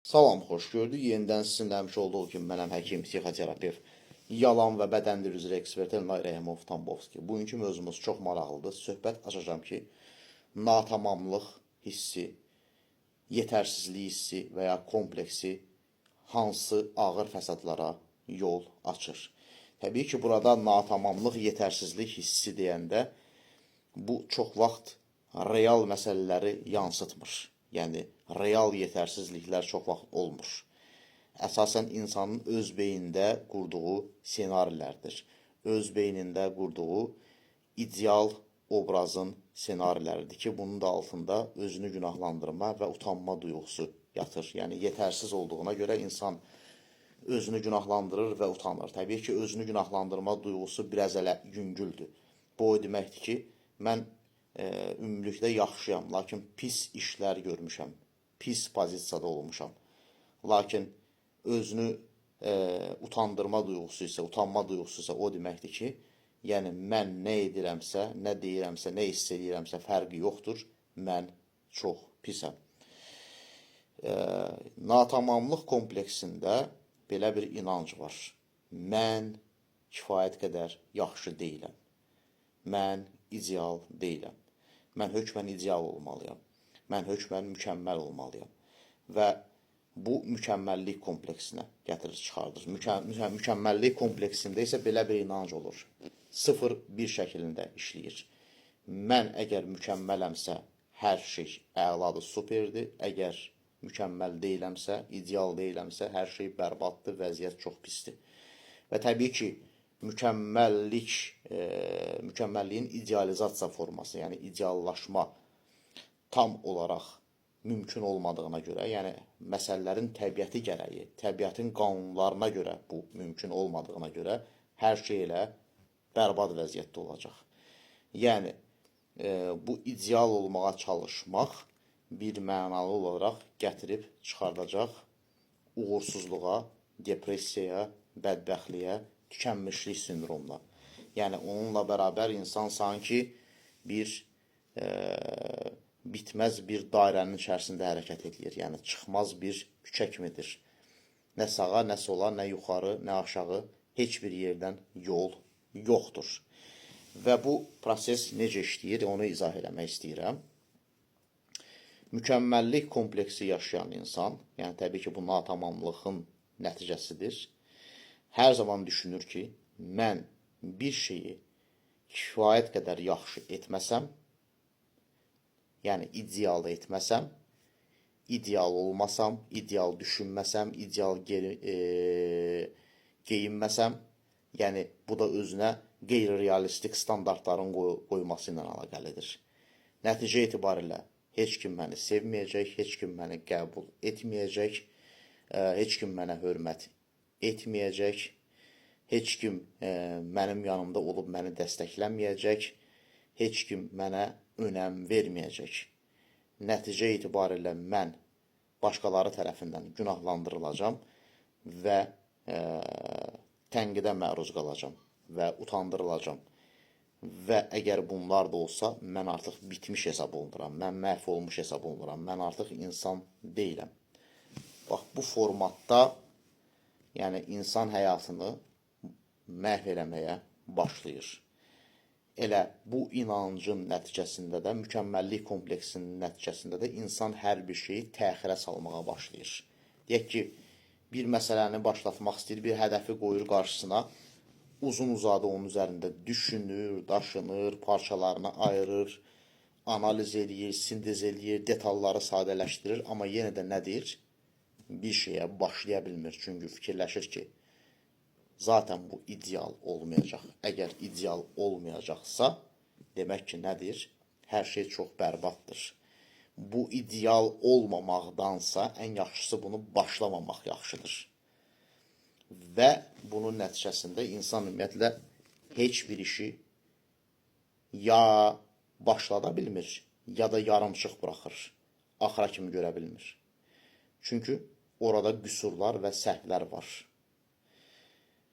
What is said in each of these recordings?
Salam, xoş gördük. Yenidən sizinlə həmişə olduğu kimi mənəm həkim, psixoterapevt, yalan və bədən dili üzrə ekspert Elnay Rəhimov Tambovski. Bugünkü mövzumuz çox maraqlıdır. Söhbət açacağam ki, natamamlıq hissi, yetərsizlik hissi və ya kompleksi hansı ağır fəsadlara yol açır? Təbii ki, burada natamamlıq, yetərsizlik hissi deyəndə bu çox vaxt real məsələləri yansıtmır. Yəni, real yetərsizliklər çox vaxt olmur. Əsasən insanın öz beynində qurduğu senarilərdir. Öz beynində qurduğu ideal obrazın senariləridir ki, bunun da altında özünü günahlandırma və utanma duyğusu yatır. Yəni, yetərsiz olduğuna görə insan özünü günahlandırır və utanır. Təbii ki, özünü günahlandırma duyğusu biraz elə yüngüldür. Bu o deməkdir ki, mən ümumilikdə yaxşıyam, lakin pis işlər görmüşəm, pis pozisiyada olmuşam. Lakin özünü utandırma duyğusu isə, utanma duyğusu isə o deməkdir ki, yəni mən nə edirəmsə, nə deyirəmsə, nə hiss edirəmsə fərqi yoxdur, mən çox pisəm. Natamamlıq kompleksində belə bir inanc var. Mən kifayət qədər yaxşı deyiləm. Mən ideal deyiləm. Mən hökmən ideal olmalıyam. Mən hökmən mükəmməl olmalıyam. Və bu mükəmməllik kompleksinə gətirir, çıxardır. Mükəmməllik kompleksində isə belə bir inanc olur. 0-1 şəklində işləyir. Mən əgər mükəmmələmsə, hər şey əladır, superdir. Əgər mükəmməl deyiləmsə, ideal deyiləmsə, hər şey bərbaddır, vəziyyət çox pisdir. Və təbii ki, mükəmməlliyin idealizasiya forması, yəni ideallaşma tam olaraq mümkün olmadığına görə, yəni məsələlərin təbiəti gərəyi, təbiətin qanunlarına görə bu mümkün olmadığına görə hər şey elə bərbad vəziyyətdə olacaq. Yəni, bu ideal olmağa çalışmaq bir mənalı olaraq gətirib çıxardacaq uğursuzluğa, depressiyaya, bədbəxtliyə, tükənmişlik sindromuna. Yəni, onunla bərabər insan sanki bir bitməz bir dairənin içərisində hərəkət edir. Yəni, çıxmaz bir küçə kimidir. Nə sağa, nə sola, nə yuxarı, nə aşağı heç bir yerdən yol yoxdur. Və bu proses necə işləyir, onu izah eləmək istəyirəm. Mükəmməllik kompleksi yaşayan insan, yəni təbii ki, bu natamamlığın nəticəsidir. Hər zaman düşünür ki, mən bir şeyi kifayət qədər yaxşı etməsəm, yəni ideal etməsəm, ideal olmasam, ideal düşünməsəm, ideal geyinməsəm, yəni bu da özünə qeyri-realistik standartların qoyması ilə əlaqəlidir. Nəticə etibarilə heç kim məni sevməyəcək, heç kim məni qəbul etməyəcək, heç kim mənə hörmət etməyəcək, heç kim mənim yanımda olub məni dəstəkləməyəcək, heç kim mənə önəm verməyəcək. Nəticə etibarilə mən başqaları tərəfindən günahlandırılacam və tənqidə məruz qalacam və utandırılacam. Və əgər bunlar da olsa, mən artıq bitmiş hesab olunuram, mən məhv olmuş hesab olunuram, mən artıq insan deyiləm. Bax, bu formatda yəni insan həyatını məhv eləməyə başlayır. Elə bu inancın nəticəsində də, mükəmməllik kompleksinin nəticəsində də insan hər bir şeyi təxirə salmağa başlayır. Deyək ki, bir məsələni başlatmaq istəyir, bir hədəfi qoyur qarşısına, uzun-uzadı onun üzərində düşünür, daşınır, parçalarını ayırır, analiz edir, sintez edir, detalları sadələşdirir, amma yenə də nə deyir? Bir şeyə başlaya bilmir, çünki fikirləşir ki, zaten bu ideal olmayacaq. Əgər ideal olmayacaqsa, demək ki, nədir? Hər şey çox bərbaddır. Bu ideal olmamaqdansa, ən yaxşısı bunu başlamamaq yaxşıdır. Və bunun nəticəsində insan ümumiyyətlə heç bir işi ya başlada bilmir, ya da yarımçıq buraxır, axıra kimi görə bilmir. Çünki orada qüsurlar və səhvlər var.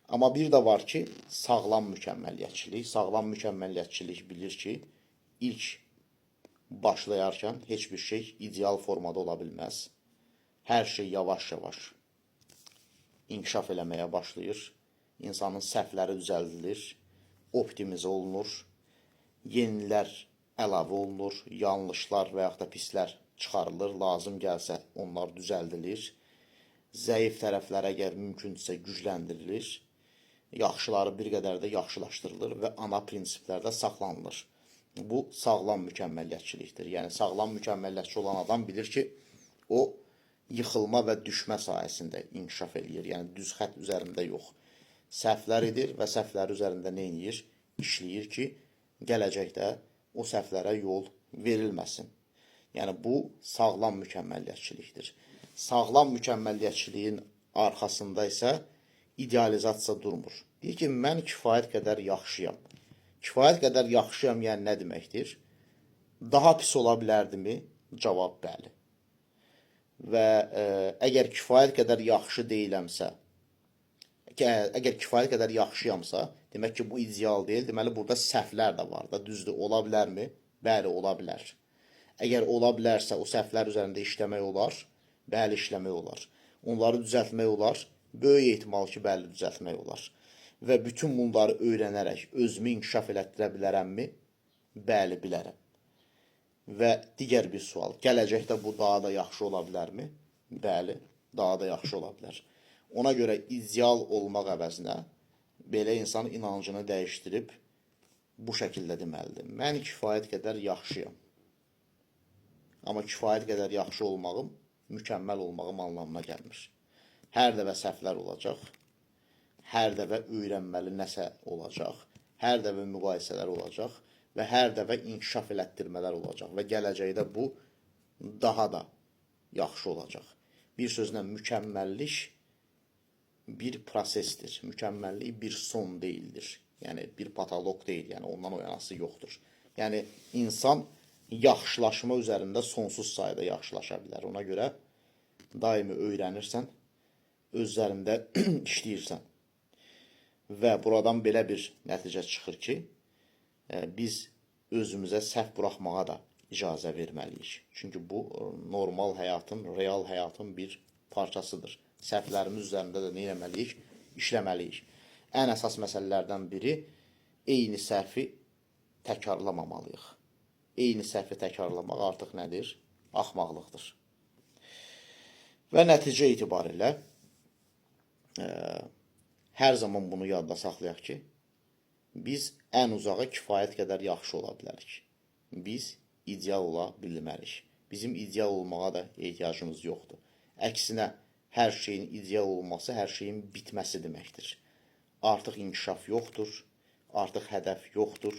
Amma bir də var ki, sağlam mükəmməliyyətçilik. Sağlam mükəmməliyyətçilik bilir ki, ilk başlayarkən heç bir şey ideal formada ola bilməz. Hər şey yavaş-yavaş inkişaf eləməyə başlayır. İnsanın səhvləri düzəldilir, optimizə olunur, yenilər əlavə olunur, yanlışlar və yaxud da pislər çıxarılır, lazım gəlsə onlar düzəldilir. Zəif tərəflər əgər mümkündürsə gücləndirilir, yaxşıları bir qədər də yaxşılaşdırılır və ana prinsiplərdə saxlanılır. Bu sağlam mükəmməliyyətçilikdir. Yəni sağlam mükəmməliyyətçi olan adam bilir ki, o yıxılma və düşmə sahəsində inkişaf eləyir. Yəni düz xətt üzərində yox. Səhvlər edir və səhvlər üzərində nə edir? İşləyir ki, gələcəkdə o səhvlərə yol verilməsin. Yəni bu sağlam mükəmməliyyətçilikdir. Sağlam mükəmməliyyətçiliyin arxasında isə idealizasiya durmur. Deyir ki, mən kifayət qədər yaxşıyam. Kifayət qədər yaxşıyam, yəni nə deməkdir? Daha pis ola bilərdimi? Cavab bəli. Və əgər kifayət qədər yaxşı deyiləmsə, əgər kifayət qədər yaxşıyamsa, demək ki, bu ideal deyil. Deməli, burada səhvlər də var da, düzdür, ola bilərmi? Bəli, ola bilər. Əgər ola bilərsə, o səhvlər üzərində işləmək olar, bəli, işləmək olar. Onları düzəltmək olar, böyük ehtimal ki, bəli, düzəltmək olar. Və bütün bunları öyrənərək özümü inkişaf elətdirə bilərəmmi? Bəli, bilərəm. Və digər bir sual, gələcəkdə bu daha da yaxşı ola bilərmi? Bəli, daha da yaxşı ola bilər. Ona görə ideal olmaq əvəzinə belə insan inancını dəyişdirib bu şəkildə deməlidir. Mən kifayət qədər yaxşıyam. Amma kifayət qədər yaxşı olmağım mükəmməl olmağım anlamına gəlmir. Hər dəfə səhvlər olacaq. Hər dəfə öyrənməli nəsə olacaq, hər dəfə müqayisələr olacaq və hər dəfə inkişaf elətdirmələr olacaq və gələcəkdə bu daha da yaxşı olacaq. Bir sözlə mükəmməllik bir prosesdir, mükəmməllik bir son deyildir. Yəni bir patoloq deyil, yəni ondan o yanası yoxdur. Yəni insan yaxşılaşma üzərində sonsuz sayda yaxşılaşa bilər. Ona görə daimi öyrənirsən, özlərində işləyirsən. Və buradan belə bir nəticə çıxır ki, biz özümüzə səhv buraxmağa da icazə verməliyik. Çünki bu normal həyatın, real həyatın bir parçasıdır. Səhvlərimiz üzərində də nə etməliyik? İşləməliyik. Ən əsas məsələlərdən biri eyni səhvi təkrarlamamalıyıq. Eyni səhvi təkrarlamaq artıq nədir? Axmaqlıqdır. Və nəticə itibarilə hər zaman bunu yadda saxlayaq ki, biz ən uzağa kifayət qədər yaxşı ola bilərik. Biz ideal ola bilmərik. Bizim ideal olmağa da ehtiyacımız yoxdur. Əksinə, hər şeyin ideal olması, hər şeyin bitməsi deməkdir. Artıq inkişaf yoxdur, artıq hədəf yoxdur,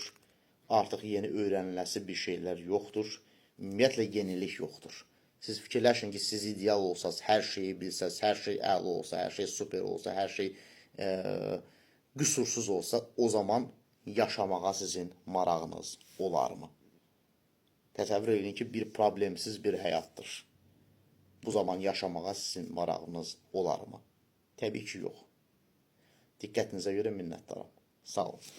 artıq yeni öyrəniləsi bir şeylər yoxdur, ümumiyyətlə yenilik yoxdur. Siz fikirləşin ki, siz ideal olsaz, hər şeyi bilsəz, hər şey əla olsa, hər şey super olsa, hər şey qüsursuz olsa, o zaman yaşamağa sizin marağınız olarmı? Təsəvvür edin ki, bir problemsiz bir həyatdır. Bu zaman yaşamağa sizin marağınız olarmı? Təbii ki, yox. Diqqətinizə görə minnətdaram. Sağ olun.